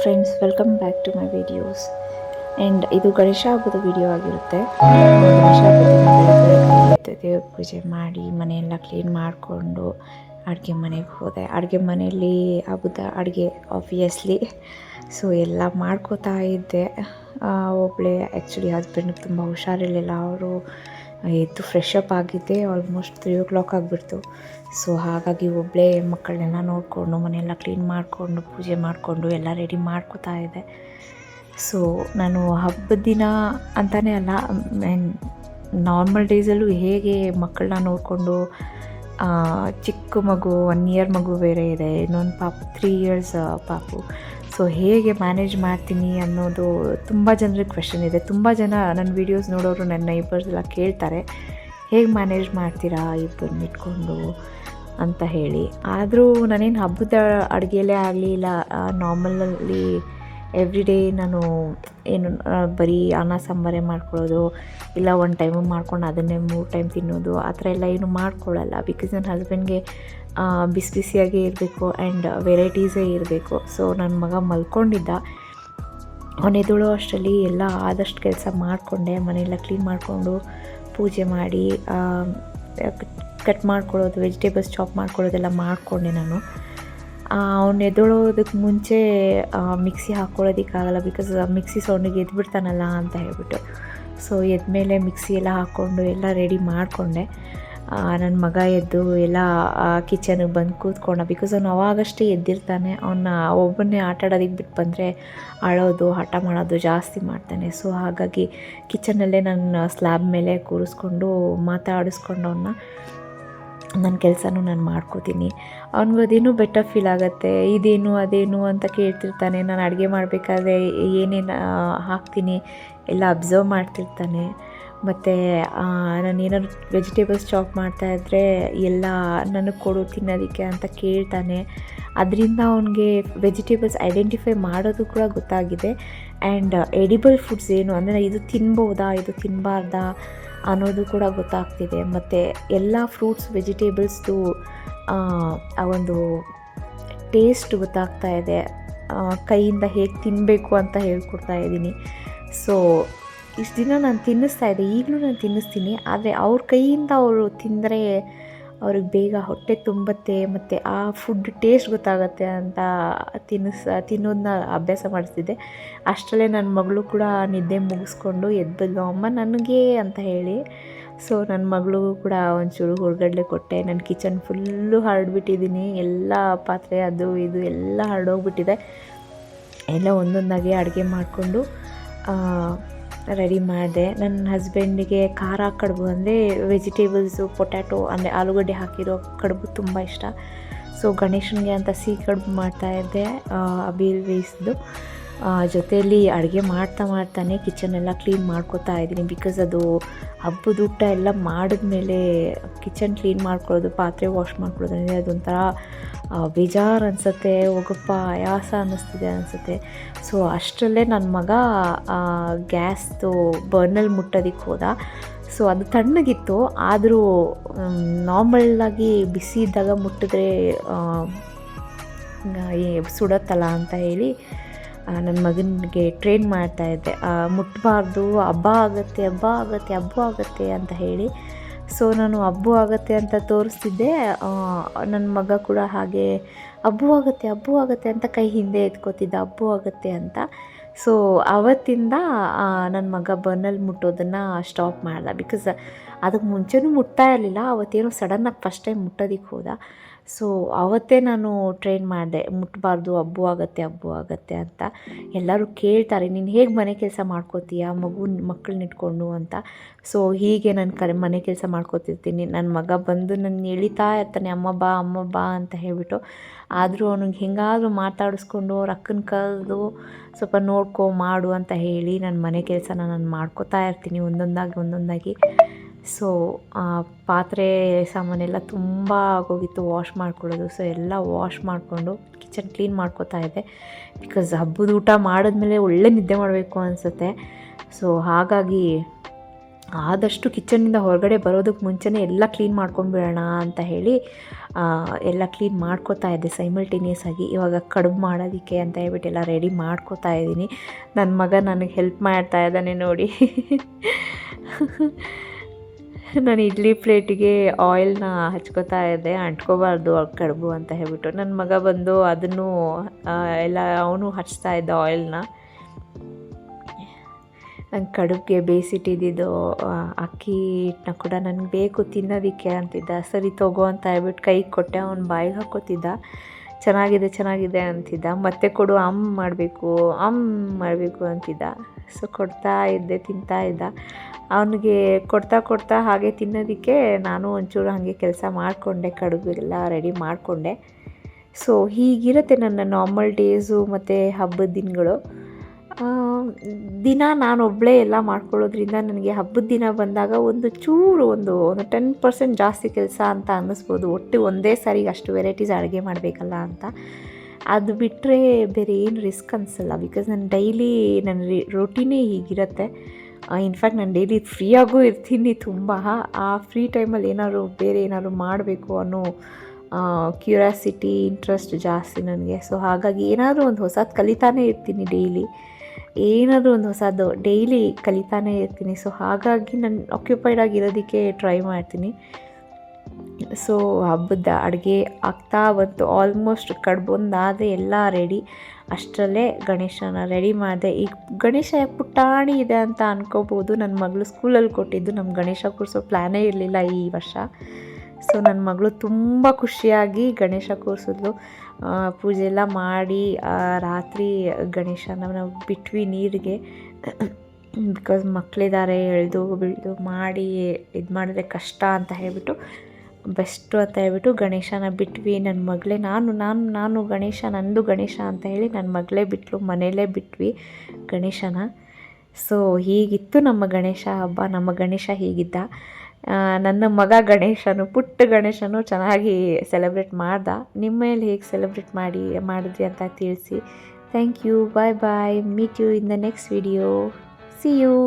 Friends, welcome back to my videos. And ಇದು ಗಣೇಶ ಹಬ್ಬದ video ಆಗಿರುತ್ತೆ. ಗಣೇಶ ಹಬ್ಬದ ದಿನ ಬೆಳಗ್ಗೆ ಎದ್ದು ದೇವ್ರ ಪೂಜೆ ಮಾಡಿ ಮನೆಯೆಲ್ಲ ಕ್ಲೀನ್ ಮಾಡಿಕೊಂಡು ಅಡುಗೆ ಮನೆಗೆ ಹೋದೆ. ಅಡುಗೆ ಮನೆಯಲ್ಲಿ ಹಬ್ಬದ ಅಡುಗೆ ಆಬ್ವಿಯಸ್ಲಿ ಸೊ ಎಲ್ಲ ಮಾಡ್ಕೋತಾ ಇದ್ದೆ. ಒಬ್ಬಳೇ ಆ್ಯಕ್ಚುಲಿ ಹಸ್ಬೆಂಡ್ಗೆ ತುಂಬ ಹುಷಾರಿರಲಿಲ್ಲ. ಅವರು ಎದ್ದು ಫ್ರೆಶ್ ಅಪ್ ಆಗಿದ್ದೆ ಆಲ್ಮೋಸ್ಟ್ 3 o'clock ಆಗಿಬಿಡ್ತು. ಸೊ ಹಾಗಾಗಿ ಒಬ್ಬಳೇ ಮಕ್ಕಳನ್ನೆಲ್ಲ ನೋಡಿಕೊಂಡು ಮನೆಯೆಲ್ಲ ಕ್ಲೀನ್ ಮಾಡಿಕೊಂಡು ಪೂಜೆ ಮಾಡಿಕೊಂಡು ಎಲ್ಲ ರೆಡಿ ಮಾಡ್ಕೋತಾ ಇದ್ದೆ. ಸೊ ನಾನು ಹಬ್ಬದ ದಿನ ಅಂತಲೇ ಅಲ್ಲ, ನಾರ್ಮಲ್ ಡೇಸಲ್ಲೂ ಹೇಗೆ ಮಕ್ಕಳನ್ನ ನೋಡಿಕೊಂಡು, ಚಿಕ್ಕ ಮಗು 1 year ಮಗು ಬೇರೆ ಇದೆ, ಇನ್ನೊಂದು ಪಾಪು 3 years ಪಾಪು. ಸೊ ಹೇಗೆ ಮ್ಯಾನೇಜ್ ಮಾಡ್ತೀನಿ ಅನ್ನೋದು ತುಂಬ ಜನರಿಗೆ ಕ್ವೆಶ್ಚನ್ ಇದೆ. ತುಂಬ ಜನ ನನ್ನ ವೀಡಿಯೋಸ್ ನೋಡೋರು, ನನ್ನ ನೈಬರ್ಸ್ ಎಲ್ಲ ಕೇಳ್ತಾರೆ, ಹೇಗೆ ಮ್ಯಾನೇಜ್ ಮಾಡ್ತೀರಾ ಇಬ್ಬರನ್ನ ಇಟ್ಕೊಂಡು ಅಂತ ಹೇಳಿ. ಆದರೂ ನಾನೇನು ಹಬ್ಬದ ಅಡುಗೆಯಲ್ಲೇ ಆಗಲಿ ಇಲ್ಲ ನಾರ್ಮಲಲ್ಲಿ ಎವ್ರಿ ಡೇ ನಾನು ಏನು ಬರೀ ಅನ್ನ ಸಾಂಬಾರೇ ಮಾಡ್ಕೊಳ್ಳೋದು, ಇಲ್ಲ 1 ಟೈಮು ಮಾಡ್ಕೊಂಡು ಅದನ್ನೇ 3 ಟೈಮ್ ತಿನ್ನೋದು, ಆ ಥರ ಎಲ್ಲ ಏನು ಮಾಡ್ಕೊಳ್ಳಲ್ಲ. ಬಿಕಾಸ್ ನನ್ನ ಹಸ್ಬೆಂಡ್ಗೆ ಬಿಸಿ ಬಿಸಿಯಾಗೇ ಇರಬೇಕು ಆ್ಯಂಡ್ ವೆರೈಟೀಸೇ ಇರಬೇಕು. ಸೊ ನನ್ನ ಮಗ ಮಲ್ಕೊಂಡಿದ್ದ, ಅವನು ಎದ್ದೇಳೋ ಅಷ್ಟರಲ್ಲಿ ಎಲ್ಲ ಆದಷ್ಟು ಕೆಲಸ ಮಾಡಿಕೊಂಡೆ. ಮನೆಯೆಲ್ಲ ಕ್ಲೀನ್ ಮಾಡಿಕೊಂಡು ಪೂಜೆ ಮಾಡಿ ಕಟ್ ಮಾಡ್ಕೊಳ್ಳೋದು, ವೆಜಿಟೇಬಲ್ಸ್ ಚಾಪ್ ಮಾಡ್ಕೊಳ್ಳೋದೆಲ್ಲ ಮಾಡಿಕೊಂಡೆ ನಾನು. ಅವ್ನು ಎದ್ದೇಳೋದಕ್ಕೆ ಮುಂಚೆ ಮಿಕ್ಸಿ ಹಾಕ್ಕೊಳ್ಳೋದಕ್ಕಾಗಲ್ಲ, ಬಿಕಾಸ್ ಮಿಕ್ಸಿ ಸೌಂಡಿಗೆ ಎದ್ಬಿಡ್ತಾನಲ್ಲ ಅಂತ ಹೇಳ್ಬಿಟ್ಟು. ಸೊ ಎದ್ಮೇಲೆ ಮಿಕ್ಸಿ ಎಲ್ಲ ಹಾಕ್ಕೊಂಡು ಎಲ್ಲ ರೆಡಿ ಮಾಡಿಕೊಂಡೆ. ನನ್ನ ಮಗ ಎದ್ದು ಎಲ್ಲ ಕಿಚನ್ಗೆ ಬಂದು ಕೂತ್ಕೊಂಡ. ಬಿಕಾಸ್ ಅವ್ನು ಅವಾಗಷ್ಟೇ ಎದ್ದಿರ್ತಾನೆ. ಅವನ್ನ ಒಬ್ಬನ್ನೇ ಆಟಾಡೋದಕ್ಕೆ ಬಿಟ್ಟು ಬಂದರೆ ಅಳೋದು ಹಠ ಮಾಡೋದು ಜಾಸ್ತಿ ಮಾಡ್ತಾನೆ. ಸೊ ಹಾಗಾಗಿ ಕಿಚನಲ್ಲೇ ನಾನು ಸ್ಲ್ಯಾಬ್ ಮೇಲೆ ಕೂರಿಸ್ಕೊಂಡು ಮಾತಾಡಿಸ್ಕೊಂಡು ನನ್ನ ಕೆಲಸನೂ ನಾನು ಮಾಡ್ಕೋತೀನಿ. ಅವ್ನಿಗೆ ಅದೇನೂ ಬೆಟರ್ ಫೀಲ್ ಆಗುತ್ತೆ. ಇದೇನು ಅದೇನು ಅಂತ ಕೇಳ್ತಿರ್ತಾನೆ. ನಾನು ಅಡುಗೆ ಮಾಡಬೇಕಾದ್ರೆ ಏನೇನು ಹಾಕ್ತೀನಿ ಎಲ್ಲ ಅಬ್ಸರ್ವ್ ಮಾಡ್ತಿರ್ತಾನೆ. ಮತ್ತು ನಾನು ಏನಾದ್ರು ವೆಜಿಟೇಬಲ್ಸ್ ಚಾಪ್ ಮಾಡ್ತಾಯಿದ್ರೆ ಎಲ್ಲ ನನಗೆ ಕೊಡು ತಿನ್ನೋದಕ್ಕೆ ಅಂತ ಕೇಳ್ತಾನೆ. ಅದರಿಂದ ಅವನಿಗೆ ವೆಜಿಟೇಬಲ್ಸ್ ಐಡೆಂಟಿಫೈ ಮಾಡೋದು ಕೂಡ ಗೊತ್ತಾಗಿದೆ. ಆ್ಯಂಡ್ ಎಡಿಬಲ್ ಫುಡ್ಸ್ ಏನು ಅಂದರೆ ಇದು ತಿನ್ಬೋದಾ ಇದು ತಿನ್ನಬಾರ್ದಾ ಅನ್ನೋದು ಕೂಡ ಗೊತ್ತಾಗ್ತಿದೆ. ಮತ್ತು ಎಲ್ಲ ಫ್ರೂಟ್ಸ್ ವೆಜಿಟೇಬಲ್ಸ್ದು ಆ ಒಂದು ಟೇಸ್ಟ್ ಗೊತ್ತಾಗ್ತಾ ಇದೆ. ಕೈಯಿಂದ ಹೇಗೆ ತಿನ್ನಬೇಕು ಅಂತ ಹೇಳ್ಕೊಡ್ತಾ ಇದ್ದೀನಿ. ಸೊ ಇಷ್ಟು ದಿನ ನಾನು ತಿನ್ನಿಸ್ತಾ ಇದ್ದೆ, ಈಗಲೂ ನಾನು ತಿನ್ನಿಸ್ತೀನಿ. ಆದರೆ ಅವ್ರ ಕೈಯಿಂದ ಅವರು ತಿಂದರೆ ಅವ್ರಿಗೆ ಬೇಗ ಹೊಟ್ಟೆ ತುಂಬುತ್ತೆ ಮತ್ತು ಆ ಫುಡ್ ಟೇಸ್ಟ್ ಗೊತ್ತಾಗುತ್ತೆ ಅಂತ ತಿನ್ನೋದನ್ನ ಅಭ್ಯಾಸ ಮಾಡಿಸ್ತಿದ್ದೆ. ಅಷ್ಟರಲ್ಲೇ ನನ್ನ ಮಗಳು ಕೂಡ ನಿದ್ದೆ ಮುಗಿಸ್ಕೊಂಡು ಎದ್ಬದ್ಲು, ಅಮ್ಮ ನನಗೆ ಅಂತ ಹೇಳಿ. ಸೊ ನನ್ನ ಮಗಳಿಗೂ ಕೂಡ ಒಂಚೂರು ಹೊರಗಡೆ ಕೊಟ್ಟೆ. ನನ್ನ ಕಿಚನ್ ಫುಲ್ಲು ಹರಡ್ಬಿಟ್ಟಿದ್ದೀನಿ, ಎಲ್ಲ ಪಾತ್ರೆ ಅದು ಇದು ಎಲ್ಲ ಹರಡೋಗ್ಬಿಟ್ಟಿದೆ. ಎಲ್ಲ ಒಂದೊಂದಾಗಿ ಅಡುಗೆ ಮಾಡಿಕೊಂಡು ರೆಡಿ ಮಾಡಿದೆ. ನನ್ನ ಹಸ್ಬೆಂಡಿಗೆ ಖಾರ ಕಡುಬು ಅಂದರೆ ವೆಜಿಟೇಬಲ್ಸು ಪೊಟ್ಯಾಟೊ ಅಂದರೆ ಆಲೂಗಡ್ಡೆ ಹಾಕಿರೋ ಕಡುಬು ತುಂಬ ಇಷ್ಟ. ಸೊ ಗಣೇಶನಿಗೆ ಅಂತ ಸಿಹಿ ಕಡುಬು ಮಾಡ್ತಾಯಿದ್ದೆ, ಅಬೀಲ್ ಬೇಯಿಸಿದ್ದು. ಜೊತೆಯಲ್ಲಿ ಅಡುಗೆ ಮಾಡ್ತಾನೆ ಕಿಚನೆಲ್ಲ ಕ್ಲೀನ್ ಮಾಡ್ಕೋತಾ ಇದ್ದೀನಿ. ಬಿಕಾಸ್ ಅದು ಹಬ್ಬದ ಊಟ ಎಲ್ಲ ಮಾಡಿದ್ಮೇಲೆ ಕಿಚನ್ ಕ್ಲೀನ್ ಮಾಡ್ಕೊಳ್ಳೋದು, ಪಾತ್ರೆ ವಾಶ್ ಮಾಡ್ಕೊಳ್ಳೋದು ಅಂದರೆ ಅದೊಂಥರ ಬೇಜಾರು ಅನಿಸುತ್ತೆ, ಹೋಗಪ್ಪ ಆಯಾಸ ಅನ್ನಿಸ್ತಿದೆ ಅನಿಸುತ್ತೆ. ಸೊ ಅಷ್ಟರಲ್ಲೇ ನನ್ನ ಮಗ ಗ್ಯಾಸ್ದು ಬರ್ನಲ್ಲಿ ಮುಟ್ಟೋದಕ್ಕೆ ಹೋದ. ಸೊ ಅದು ತಣ್ಣಗಿತ್ತು, ಆದರೂ ನಾರ್ಮಲ್ಲಾಗಿ ಬಿಸಿ ಇದ್ದಾಗ ಮುಟ್ಟಿದ್ರೆ ಸುಡತ್ತಲ್ಲ ಅಂತ ಹೇಳಿ ನನ್ನ ಮಗನಿಗೆ ಟ್ರೈನ್ ಮಾಡ್ತಾಯಿದ್ದೆ, ಮುಟ್ಟಬಾರ್ದು, ಹಬ್ಬ ಆಗುತ್ತೆ ಅಂತ ಹೇಳಿ. ಸೊ ನಾನು ಹಬ್ಬ ಆಗುತ್ತೆ ಅಂತ ತೋರಿಸ್ತಿದ್ದೆ. ನನ್ನ ಮಗ ಕೂಡ ಹಾಗೆ ಹಬ್ಬ ಆಗುತ್ತೆ ಅಂತ ಕೈ ಹಿಂದೆ ಎತ್ಕೋತಿದ್ದ, ಹಬ್ಬ ಆಗುತ್ತೆ ಅಂತ. ಸೊ ಆವತ್ತಿಂದ ನನ್ನ ಮಗ ಬರ್ನಲ್ಲಿ ಮುಟ್ಟೋದನ್ನು ಸ್ಟಾಪ್ ಮಾಡ್ದ. ಬಿಕಾಸ್ ಅದಕ್ಕೆ ಮುಂಚೆನೂ ಮುಟ್ತಾ ಇರಲಿಲ್ಲ, ಅವತ್ತೇನೋ ಸಡನ್ನಾಗಿ ಫಸ್ಟ್ ಟೈಮ್ ಮುಟ್ಟೋದಕ್ಕೆ ಹೋದ. ಸೊ ಆವತ್ತೇ ನಾನು ಟ್ರೈನ್ ಮಾಡಿದೆ, ಮುಟ್ಟಬಾರ್ದು, ಹಬ್ಬ ಆಗುತ್ತೆ ಅಂತ. ಎಲ್ಲರೂ ಕೇಳ್ತಾರೆ, ನೀನು ಹೇಗೆ ಮನೆ ಕೆಲಸ ಮಾಡ್ಕೋತೀಯ ಮಕ್ಕಳನ್ನ ಇಟ್ಕೊಂಡು ಅಂತ. ಸೊ ಹೀಗೆ ನಾನು ಮನೆ ಕೆಲಸ ಮಾಡ್ಕೋತಿರ್ತೀನಿ. ನನ್ನ ಮಗ ಬಂದು ನನ್ನ ಎಳಿತಾ ಇರ್ತಾನೆ, ಅಮ್ಮ ಬಾ ಅಂತ ಹೇಳ್ಬಿಟ್ಟು. ಆದರೂ ಅವನಿಗೆ ಹೆಂಗಾದರೂ ಮಾತಾಡಿಸ್ಕೊಂಡು ಅವ್ರ ಅಕ್ಕನ ಕರೆದು ಸ್ವಲ್ಪ ನೋಡ್ಕೊ ಮಾಡು ಅಂತ ಹೇಳಿ ನನ್ನ ಮನೆ ಕೆಲಸನ ನಾನು ಮಾಡ್ಕೋತಾ ಇರ್ತೀನಿ ಒಂದೊಂದಾಗಿ. ಸೊ ಪಾತ್ರೆ ಸಾಮಾನೆಲ್ಲ ತುಂಬ ಆಗೋಗಿತ್ತು ವಾಶ್ ಮಾಡ್ಕೊಳ್ಳೋದು. ಸೊ ಎಲ್ಲ ವಾಶ್ ಮಾಡಿಕೊಂಡು ಕಿಚನ್ ಕ್ಲೀನ್ ಮಾಡ್ಕೋತಾ ಇದ್ದೆ. ಬಿಕಾಸ್ ಹಬ್ಬದ ಊಟ ಮಾಡಿದ್ಮೇಲೆ ಒಳ್ಳೆ ನಿದ್ದೆ ಮಾಡಬೇಕು ಅನಿಸುತ್ತೆ. ಸೊ ಹಾಗಾಗಿ ಆದಷ್ಟು ಕಿಚನ್ನಿಂದ ಹೊರಗಡೆ ಬರೋದಕ್ಕೆ ಮುಂಚೆನೇ ಎಲ್ಲ ಕ್ಲೀನ್ ಮಾಡ್ಕೊಂಡ್ಬಿಡೋಣ ಅಂತ ಹೇಳಿ ಎಲ್ಲ ಕ್ಲೀನ್ ಮಾಡ್ಕೋತಾ ಇದ್ದೆ ಸೈಮಲ್ಟೇನಿಯಸ್ ಆಗಿ. ಇವಾಗ ಕಡುಬು ಮಾಡೋದಕ್ಕೆ ಅಂತ ಹೇಳ್ಬಿಟ್ಟು ಎಲ್ಲ ರೆಡಿ ಮಾಡ್ಕೋತಾ ಇದ್ದೀನಿ. ನನ್ನ ಮಗ ನನಗೆ ಹೆಲ್ಪ್ ಮಾಡ್ತಾ ಇದ್ದಾನೆ ನೋಡಿ. ನಾನು ಇಡ್ಲಿ ಪ್ಲೇಟಿಗೆ ಆಯಿಲ್ನ ಹಚ್ಕೋತಾ ಇದ್ದೆ, ಅಂಟ್ಕೋಬಾರ್ದು ಕಡುಬು ಅಂತ ಹೇಳ್ಬಿಟ್ಟು. ನನ್ನ ಮಗ ಬಂದು ಅದನ್ನು ಎಲ್ಲ ಅವನು ಹಚ್ತಾ ಇದ್ದ ಆಯಿಲ್ನ. ನಂಗೆ ಕಡುಬಿಗೆ ಬೇಯಿಸಿಟ್ಟಿದ್ದು ಅಕ್ಕಿ ಹಿಟ್ಟನ್ನ ಕೂಡ ನನಗೆ ಬೇಕು ತಿನ್ನೋದಕ್ಕೆ ಅಂತಿದ್ದ. ಸರಿ ತಗೋ ಅಂತ ಹೇಳ್ಬಿಟ್ಟು ಕೈಗೆ ಕೊಟ್ಟೆ. ಅವ್ನು ಬಾಯಿಗೆ ಹಾಕ್ಕೋತಿದ್ದ. ಚೆನ್ನಾಗಿದೆ ಅಂತಿದ್ದ. ಮತ್ತೆ ಕೊಡು, ಮಾಡಬೇಕು ಅಂತಿದ್ದ. ಸೊ ಕೊಡ್ತಾ ಇದ್ದೆ, ತಿಂತಾ ಇದ್ದ. ಅವನಿಗೆ ಕೊಡ್ತಾ ಹಾಗೆ ತಿನ್ನೋದಕ್ಕೆ ನಾನು ಒಂಚೂರು ಹಾಗೆ ಕೆಲಸ ಮಾಡಿಕೊಂಡೆ, ಕಡುಬೆಲ್ಲ ರೆಡಿ ಮಾಡಿಕೊಂಡೆ. ಸೊ ಹೀಗಿರುತ್ತೆ ನನ್ನ ನಾರ್ಮಲ್ ಡೇಸು ಮತ್ತು ಹಬ್ಬದ ದಿನಗಳು. ದಿನ ನಾನೊಬ್ಬಳೇ ಎಲ್ಲ ಮಾಡ್ಕೊಳ್ಳೋದ್ರಿಂದ ನನಗೆ ಹಬ್ಬದ ದಿನ ಬಂದಾಗ ಒಂದು 10% ಜಾಸ್ತಿ ಕೆಲಸ ಅಂತ ಅನ್ನಿಸ್ಬೋದು. ಒಟ್ಟು ಒಂದೇ ಸಾರಿಗೆ ಅಷ್ಟು ವೆರೈಟೀಸ್ ಅಡುಗೆ ಮಾಡಬೇಕಲ್ಲ ಅಂತ. ಅದು ಬಿಟ್ಟರೆ ಬೇರೆ ಏನು ರಿಸ್ಕ್ ಅನಿಸಲ್ಲ. ಬಿಕಾಸ್ ನನ್ನ ಡೈಲಿ ನನ್ನ ರೊಟೀನೇ ಹೀಗಿರುತ್ತೆ. ಇನ್ಫ್ಯಾಕ್ಟ್ ನಾನು ಡೈಲಿ ಫ್ರೀಯಾಗೂ ಇರ್ತೀನಿ ತುಂಬ. ಆ ಫ್ರೀ ಟೈಮಲ್ಲಿ ಬೇರೆ ಏನಾದ್ರು ಮಾಡಬೇಕು ಅನ್ನೋ ಕ್ಯೂರಿಯಾಸಿಟಿ, ಇಂಟ್ರೆಸ್ಟ್ ಜಾಸ್ತಿ ನನಗೆ. ಸೊ ಹಾಗಾಗಿ ಏನಾದರೂ ಒಂದು ಹೊಸದು ಕಲಿತಾನೇ ಇರ್ತೀನಿ. ಡೈಲಿ ಕಲಿತಾನೇ ಇರ್ತೀನಿ. ಸೊ ಹಾಗಾಗಿ ನಾನು ಆಕ್ಯುಪೈಡ್ ಆಗಿರೋದಕ್ಕೆ ಟ್ರೈ ಮಾಡ್ತೀನಿ. ಸೊ ಹಬ್ಬದ ಅಡುಗೆ ಆಗ್ತಾ ಬಂತು. ಆಲ್ಮೋಸ್ಟ್ ಕಡುಬೊಂದಾದರೆ ಎಲ್ಲ ರೆಡಿ. ಅಷ್ಟರಲ್ಲೇ ಗಣೇಶನ ರೆಡಿ ಮಾಡಿದೆ. ಈಗ ಗಣೇಶ ಪುಟಾಣಿ ಇದೆ ಅಂತ ಅನ್ಕೋಬೋದು. ನನ್ನ ಮಗಳು ಸ್ಕೂಲಲ್ಲಿ ಕೊಟ್ಟಿದ್ದು. ನಮ್ಮ ಗಣೇಶ ಕೂರಿಸೋ ಪ್ಲ್ಯಾನೇ ಇರಲಿಲ್ಲ ಈ ವರ್ಷ. ಸೊ ನನ್ನ ಮಗಳು ತುಂಬ ಖುಷಿಯಾಗಿ ಗಣೇಶ ಕೂರಿಸಿದ್ಲು. ಪೂಜೆ ಎಲ್ಲ ಮಾಡಿ ರಾತ್ರಿ ಗಣೇಶನ ನಾವು ಬಿಟ್ವಿ ನೀರಿಗೆ. ಬಿಕಾಸ್ ಮಕ್ಕಳಿದ್ದಾರೆ, ಎಳೆದು ಬಿಳಿದು ಮಾಡಿ ಇದು ಮಾಡಿದ್ರೆ ಕಷ್ಟ ಅಂತ ಹೇಳ್ಬಿಟ್ಟು, ಬೆಸ್ಟು ಅಂತ ಹೇಳ್ಬಿಟ್ಟು ಗಣೇಶನ ಬಿಟ್ವಿ. ನನ್ನ ಮಗಳೇ ನಾನು ಗಣೇಶ, ನಂದು ಗಣೇಶ ಅಂತ ಹೇಳಿ ನನ್ನ ಮಗಳೇ ಬಿಟ್ಲು. ಮನೆಯಲ್ಲೇ ಬಿಟ್ವಿ ಗಣೇಶನ. ಸೊ ಹೀಗಿತ್ತು ನಮ್ಮ ಗಣೇಶ ಹಬ್ಬ. ನಮ್ಮ ಗಣೇಶ ಹೀಗಿದ್ದ. ನನ್ನ ಮಗ ಪುಟ್ಟ ಗಣೇಶನು ಚೆನ್ನಾಗಿ ಸೆಲೆಬ್ರೇಟ್ ಮಾಡ್ದ. ನಿಮ್ಮ ಮೇಲೆ ಹೇಗೆ ಸೆಲೆಬ್ರೇಟ್ ಮಾಡಿದ್ರಿ ಅಂತ ತಿಳಿಸಿ. Thank you. Bye. Meet you in the next video. See you.